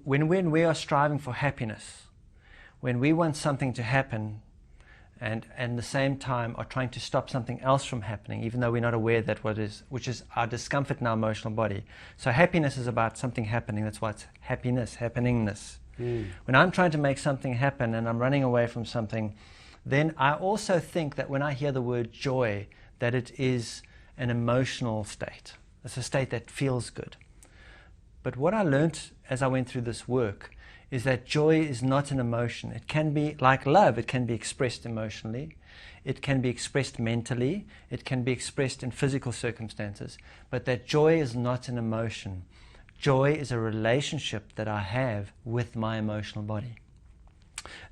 when we are striving for happiness, when we want something to happen, and at the same time are trying to stop something else from happening, even though we're not aware that which is our discomfort in our emotional body. So happiness is about something happening. That's why it's happiness, happeningness. When I'm trying to make something happen and I'm running away from something, then I also think that when I hear the word joy, that it is an emotional state. It's a state that feels good. But what I learned as I went through this work is that joy is not an emotion. It can be like love. It can be expressed emotionally. It can be expressed mentally. It can be expressed in physical circumstances. But that joy is not an emotion. Joy is a relationship that I have with my emotional body.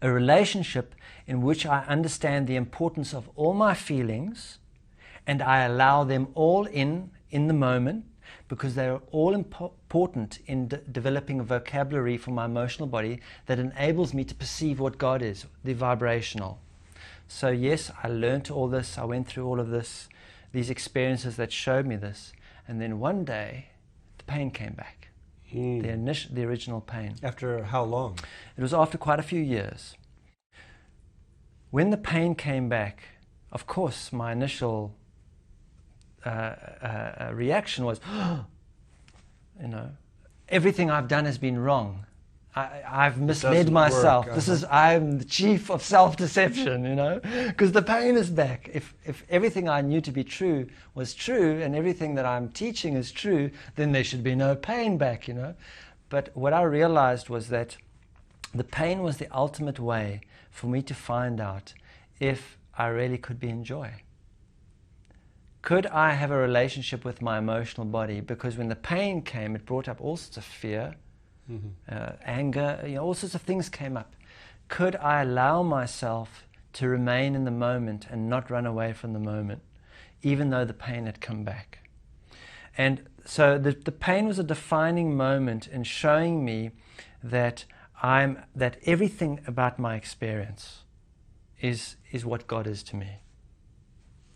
A relationship in which I understand the importance of all my feelings and I allow them all in the moment, because they are all important in developing a vocabulary for my emotional body that enables me to perceive what God is, the vibrational. So yes, I learned all this, I went through all of this, these experiences that showed me this, and then one day the pain came back, the original pain. After how long? It was after quite a few years. When the pain came back, of course my initial reaction was, everything I've done has been wrong. I've misled myself. I'm the chief of self-deception, because the pain is back. If everything I knew to be true was true and everything that I'm teaching is true, then there should be no pain back, But what I realized was that the pain was the ultimate way for me to find out if I really could be in joy. Could I have a relationship with my emotional body? Because when the pain came, it brought up all sorts of fear, anger, all sorts of things came up. Could I allow myself to remain in the moment and not run away from the moment, even though the pain had come back? And so the pain was a defining moment in showing me that everything about my experience is what God is to me.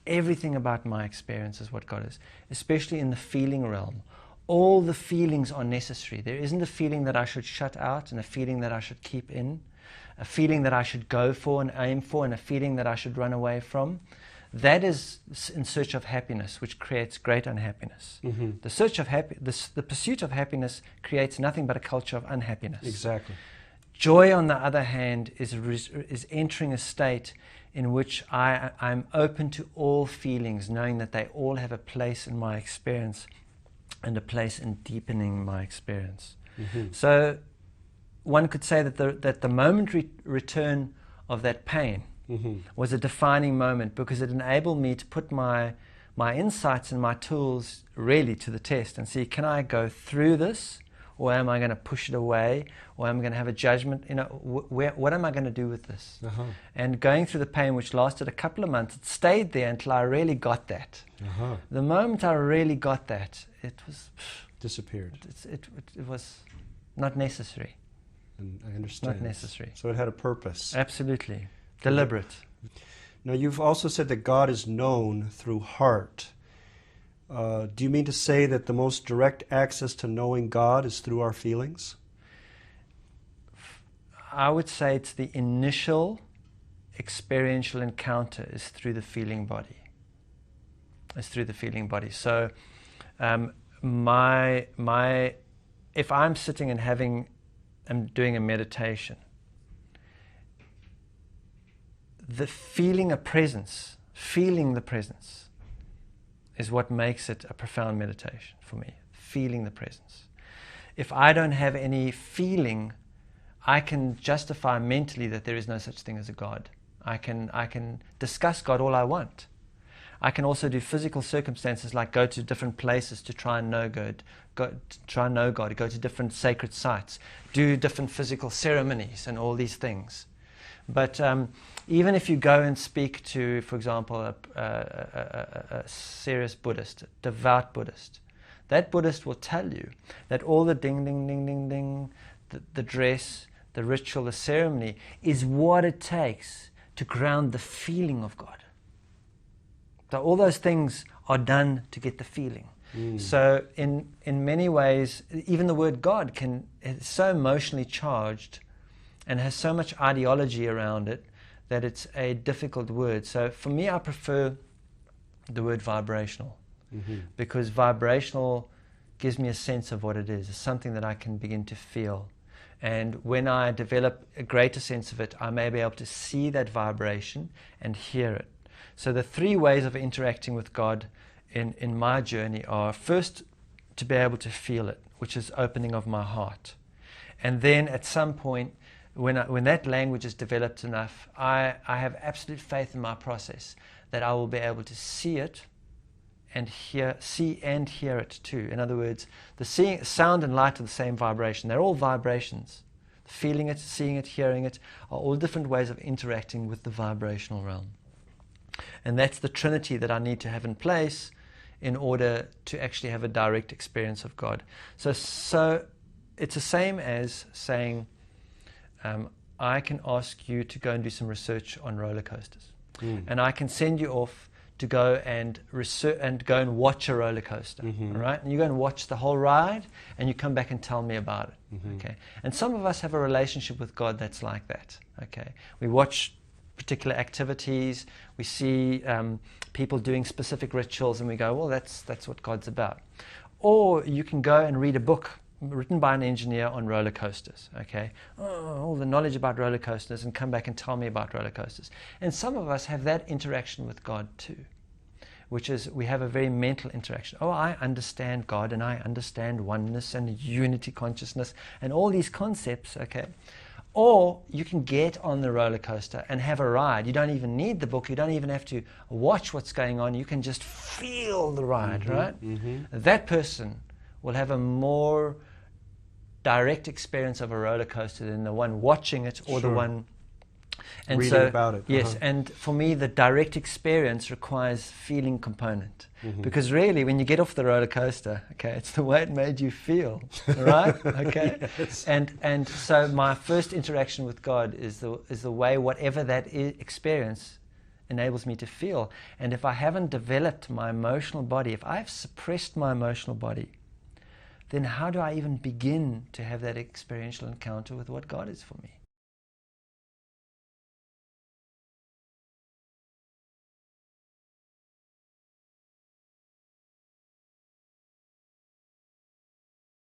Everything about my experience is what God is, especially in the feeling realm. All the feelings are necessary. There isn't a feeling that I should shut out and a feeling that I should keep in, a feeling that I should go for and aim for, and a feeling that I should run away from. That is in search of happiness, which creates great unhappiness. The pursuit of happiness creates nothing but a culture of unhappiness. Exactly. Joy, on the other hand, is entering a state in which I'm open to all feelings, knowing that they all have a place in my experience and a place in deepening my experience. So one could say that the momentary return of that pain was a defining moment, because it enabled me to put my insights and my tools really to the test and see, can I go through this? Or am I going to push it away? Or am I going to have a judgment? What am I going to do with this? And going through the pain, which lasted a couple of months, it stayed there until I really got that. The moment I really got that, it was disappeared. It was not necessary. And I understand. Not necessary. So it had a purpose. Absolutely. Deliberate. Now you've also said that God is known through heart. Do you mean to say that the most direct access to knowing God is through our feelings? I would say it's the initial experiential encounter is through the feeling body. It's through the feeling body. So if I'm sitting and I'm doing a meditation, feeling the presence is what makes it a profound meditation for me, feeling the presence. If I don't have any feeling, I can justify mentally that there is no such thing as a God. I can discuss God all I want. I can also do physical circumstances like go to different places to try and know God, go to different sacred sites, do different physical ceremonies and all these things. But even if you go and speak to, for example, a serious Buddhist, a devout Buddhist, that Buddhist will tell you that all the ding, ding, ding, ding, ding, the dress, the ritual, the ceremony is what it takes to ground the feeling of God. So all those things are done to get the feeling. So in many ways, even the word God is so emotionally charged and has so much ideology around it that it's a difficult word. So for me, I prefer the word vibrational, because vibrational gives me a sense of what it is. It's something that I can begin to feel. And when I develop a greater sense of it, I may be able to see that vibration and hear it. So the three ways of interacting with God in my journey are, first, to be able to feel it, which is opening of my heart. And then at some point, when that language is developed enough, I have absolute faith in my process that I will be able to see it and see and hear it too. In other words, the sound and light are the same vibration. They're all vibrations. Feeling it, seeing it, hearing it are all different ways of interacting with the vibrational realm. And that's the Trinity that I need to have in place in order to actually have a direct experience of God. So it's the same as saying, I can ask you to go and do some research on roller coasters. And I can send you off to go and research and go and watch a roller coaster, all right? And you go and watch the whole ride, and you come back and tell me about it, okay? And some of us have a relationship with God that's like that, okay? We watch particular activities, we see people doing specific rituals, and we go, well, that's what God's about. Or you can go and read a book written by an engineer on roller coasters, okay? All the knowledge about roller coasters, and come back and tell me about roller coasters. And some of us have that interaction with God too, which is we have a very mental interaction. Oh, I understand God, and I understand oneness and unity consciousness and all these concepts, okay? Or you can get on the roller coaster and have a ride. You don't even need the book. You don't even have to watch what's going on. You can just feel the ride, right? That person will have a more direct experience of a roller coaster than the one watching it or the one and reading about it. Yes, and for me, the direct experience requires feeling component. Because really, when you get off the roller coaster, okay, it's the way it made you feel, right? Okay, Yes. And so my first interaction with God is the way whatever that experience enables me to feel. And if I haven't developed my emotional body, if I've suppressed my emotional body, then how do I even begin to have that experiential encounter with what God is for me?